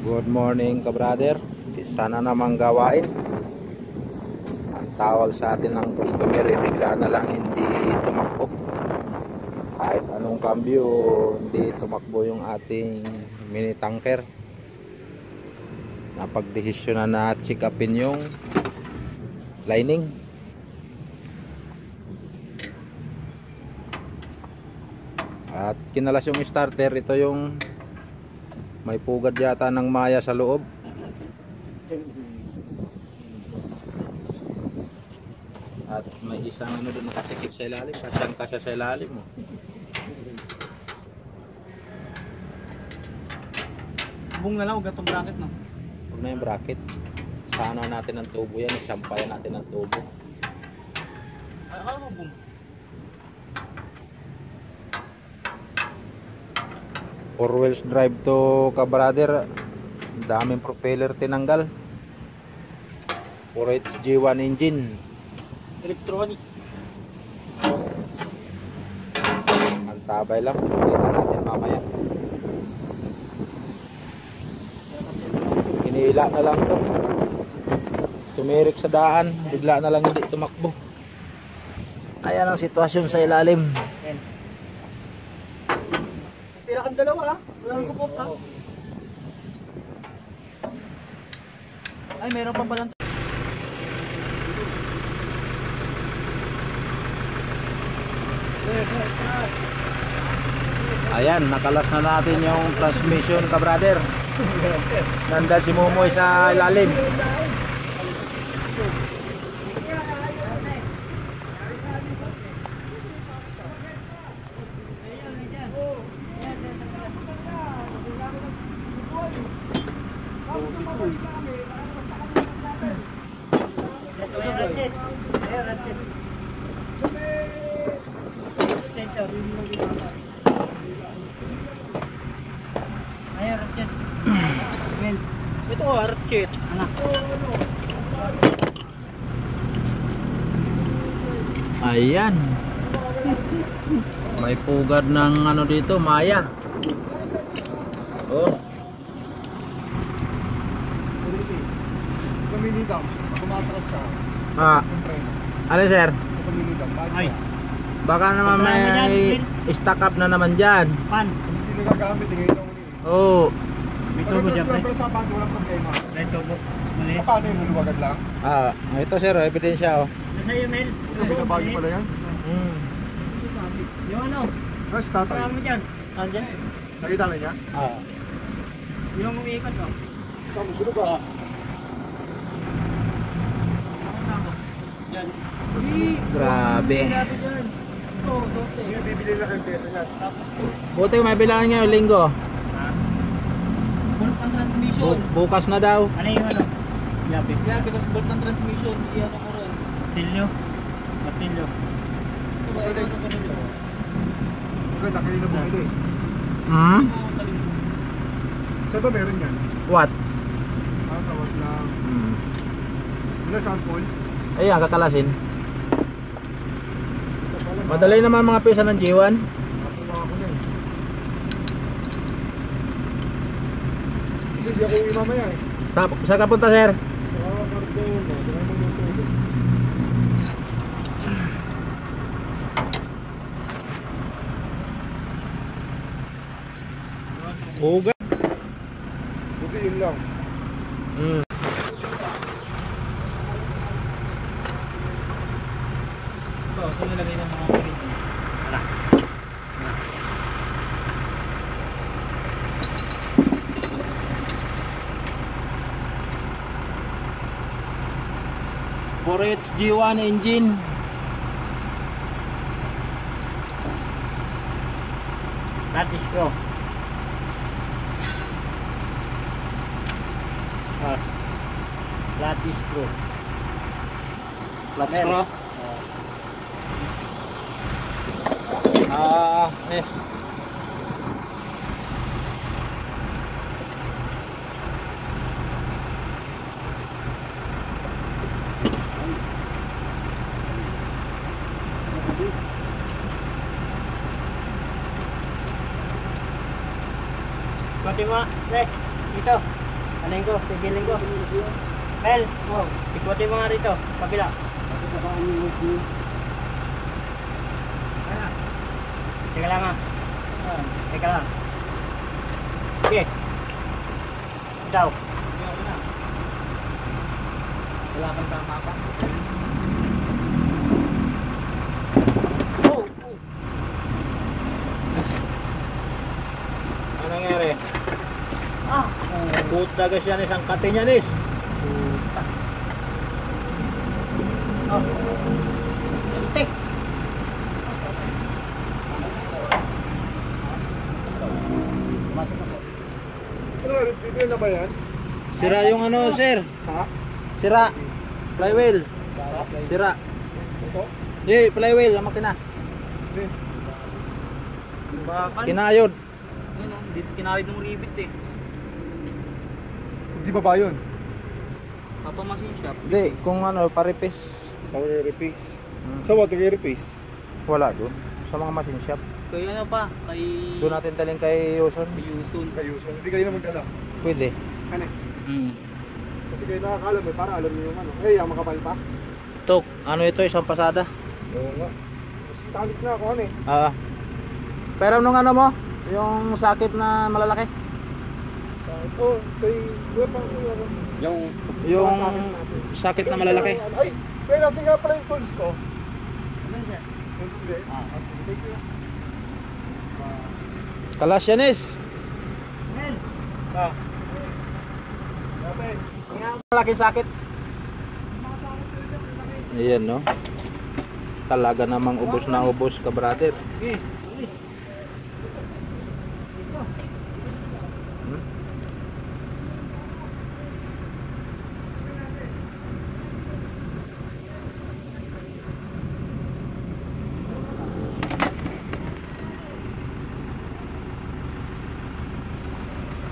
Good morning ka-brother. Isa na namang gawain. Ang tawag sa atin ng customer, bigla na lang hindi tumakbo. Kahit anong cambio, hindi tumakbo yung ating mini tanker. Napagdesisyon na check upin yung lining. At kinalas yung starter. Ito yung may pugad yata ng maya sa loob. At may isang ano doon nakasikip sa ilalim. Kasyang-kasya sa ilalim mo. Bung na lang, huwag itong bracket, no? Huwag na yung bracket. Sana natin ang tubo yan. Isampayan natin ang tubo. Ay, ano mo, bung? Four wheels drive to ka-brother. Daming propeller tinanggal. 4HG1 engine. Electronic. Ang tabay lang. Kita natin mamaya. Hinila na lang to. Tumirik sa daan. Bigla na lang hindi tumakbo. Ayan ang sitwasyon sa ilalim. Tira kang dalawa, ha? Wala nang support, ha? Ay, meron pang balang. Ayan, nakalas na natin yung transmission ka-brother. Nandun si Mumoy sa ilalim. Ito, Archet. Anak. Ayan. May pugad ng ano dito, maya. Oh. Kumilidang, kumatras ka. Ah. Ano sir? Kumilidang, Ay. Baka naman may stock up na naman dyan. Pan. hindi nagagamit, ngayon lang ulit. Oo. May tubo dyan, pre. Pero sa band, walang problema. May tubo. Mali. Paano yung luluwagad lang? Ah, ito sir, ebidensya oh. Nasa iyo, Mel. Hindi na bagyo pala yan. Yung ano? Tapos tatay, Parang mo dyan. Andyan. nakita na niya? Ah. Yung umiikot, no? Tama, sunod ba? Dyan. Grabe. Grabe dyan. Ito, 12. Yung bibili na kayong pesa niya. Tapos, Buti kung may bilangan ngayon, linggo. bolt ng transmission. Bukas na daw. Ano yung ano? Yabe. Yabe kasi bolt ng transmission. Iyan ako ron. Tilyo. Matilyo. So, ba ito ko nila? Maganda, kayo na bumili. Hmm? Saan ba meron yan? What? Tawag lang. Hmm. Wala sample. Ayan, kakalasin. Madali naman mga pesa ng G1. Nakuha ko na eh. Kasi di ako uwi mamaya eh. Saan ka punta sir? Sa Martel, marami mo ito. Buga. Buti yun lang. Hmm. Ito, ito nilagay ng mga kulit. Wala. For HG1 engine. Lattice screw. Lattice screw. Flat Mel. screw. Yes. Pati mo, pre, dito. Anin ko, tigilin ko. Mel, ikutin mo nga rito, kabila. Teka lang ha. Teka lang. Sige. Daw. Wala kang tama pa. Oh, oh. Ano nangyari? Ah. Puta ka siya nis ang kati niya nis. Puta. Oh. Stick. Ano, bibili na ba yan? Sira yung ano, sir. Ha? Sira. Flywheel. Sira. Ito? Di, flywheel ang makina. Hindi. Bakal. Kinayod. Yun o, hindi kinawid ng ribit eh. Hindi ba ba yun? Papamasin shop. Di, kung ano, paripis. Power repace. Sa what? Nag-repace? Wala doon. Sa mga machine shop. Kay ano pa? Kay... Doon natin taling kay Yuson. Kay Yusun. Kayo. So, hindi kayo na magdala. Pwede. Ano? Kasi kayo nakakalam eh. Para alam niyo yung ano. Eh, yung makapal pa. Tok, ano ito, isang pasada? Oo nga. Talis na ako ano eh. Pero nung ano mo, yung sakit na malalaki? Oh, kay... Kuya pa ako ano. Yung sakit natin. sakit na malalaki? Ay! Kaya nasa nga pala yung tools ko. Ano yan? Hindi. Sige, thank you. Kalas yan is. Ah. Okay. Malaki sakit. Ayan no. Talaga namang ubos na ubos ka brother.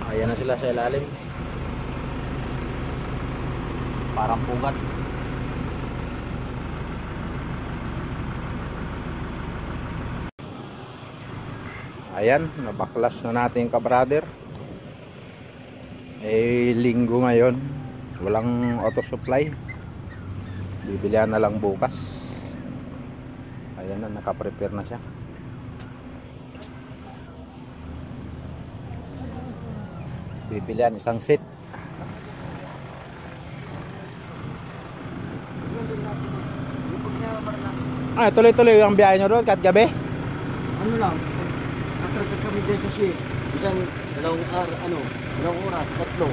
Ayan na sila sa ilalim. Parang pugat. Ayan, nabaklas na natin ka-brother. Eh, linggo ngayon. Walang auto supply. Bibilihan na lang bukas. Ayan na, nakaprepare na siya. Bibilihan isang set. Tuloy-tuloy ang biyahe nyo doon kahit gabi? Ano lang? Natragad kami din sa ship. Isang dalawang oras, tatlo.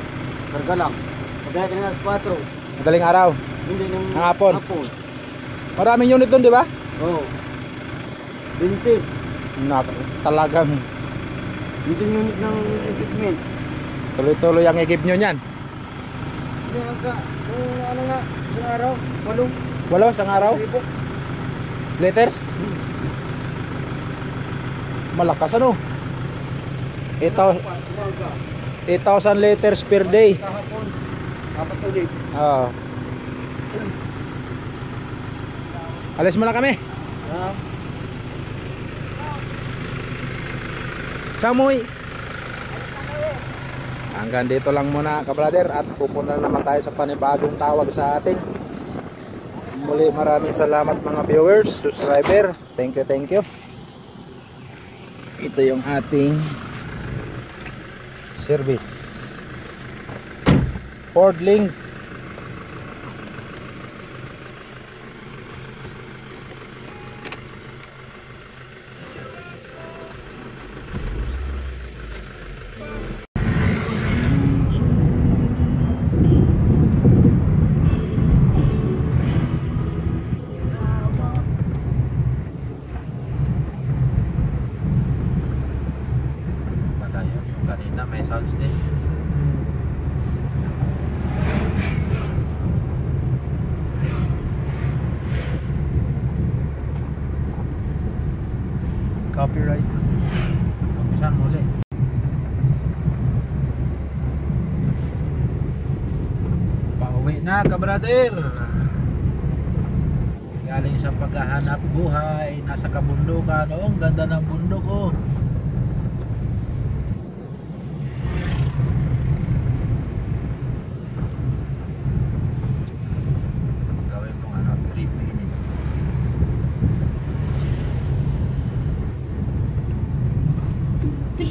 Karga lang. Pagkaya ka na alas 4. Madaling araw. Hindi nang Ang hapon. hapon. Maraming unit doon, di ba? Oo. 20. Talagang 20 unit ng equipment. tuloy-tuloy ang igib nyo niyan. Hindi ano nga, isang araw, 8. Walo, isang araw? Liters? Malakas ano? 8,000 liters per day. Kahapon, 4 ulit. Oo. Alis mo na kami. Samoy. Hanggang dito lang muna ka-brother at pupunta naman tayo sa panibagong tawag sa atin. Muli maraming salamat mga viewers, subscriber. Thank you. Ito yung ating service. Ford Links. Kanina may sounds din. Copyright. Umpisan muli. Pauwi na ka-brother. Galing sa paghahanap buhay, nasa kabundukan. Oh, ang ganda ng bundok oh.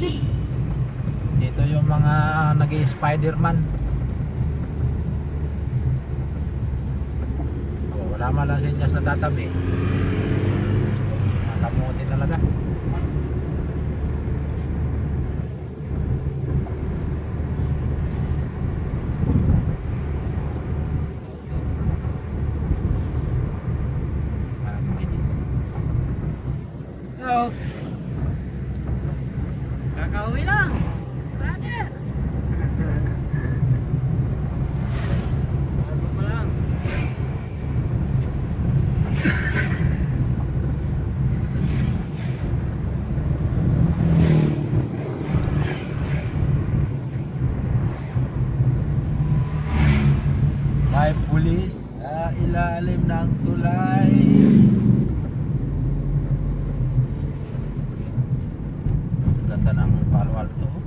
Dito yung mga nag-Spiderman. Oh, wala man lang sinyas na tatabi. Nakamuti talaga. Hello. Kakauwi lang. Brother. Bago pa lang. May pulis sa ilalim ng tulay. Ganda ng Palo Alto.